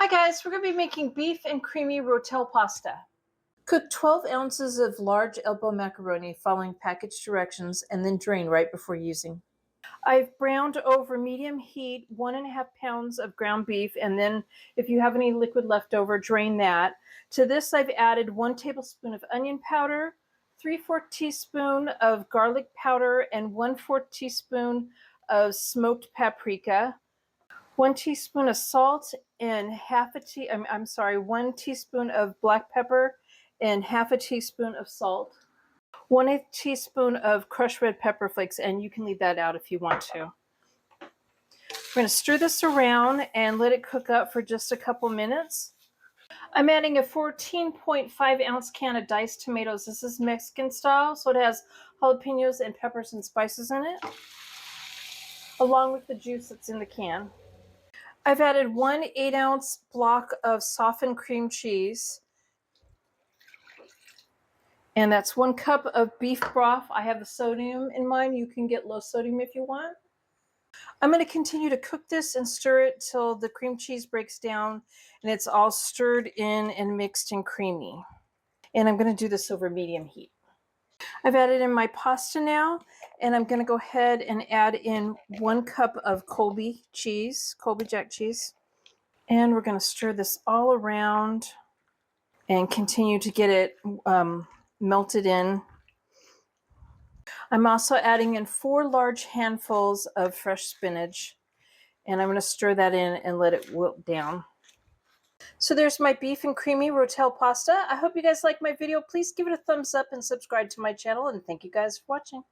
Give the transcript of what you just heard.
Hi guys, we're going to be making beef and creamy Rotel pasta. Cook 12 ounces of large elbow macaroni following package directions and then drain right before using. I've browned over medium heat 1.5 pounds of ground beef, and then if you have any liquid left over, drain that. To this I've added 1 tablespoon of onion powder, 3/4 teaspoon of garlic powder, and 1/4 teaspoon of smoked paprika. 1 teaspoon of salt and 1 teaspoon of black pepper and 1/2 teaspoon of salt. 1/8 teaspoon of crushed red pepper flakes, and you can leave that out if you want to. We're going to stir this around and let it cook up for just a couple minutes. I'm adding a 14.5 ounce can of diced tomatoes. This is Mexican style, so it has jalapenos and peppers and spices in it, along with the juice that's in the can. I've added 1 8-ounce block of softened cream cheese, and that's 1 cup of beef broth. I have the sodium in mine. You can get low sodium if you want. I'm going to continue to cook this and stir it till the cream cheese breaks down and it's all stirred in and mixed and creamy. And I'm going to do this over medium heat. I've added in my pasta now, and I'm going to go ahead and add in 1 cup of Colby Jack cheese. And we're going to stir this all around and continue to get it melted in. I'm also adding in 4 large handfuls of fresh spinach, and I'm going to stir that in and let it wilt down. So there's my beef and creamy Rotel pasta. I hope you guys like my video. Please give it a thumbs up and subscribe to my channel, and thank you guys for watching.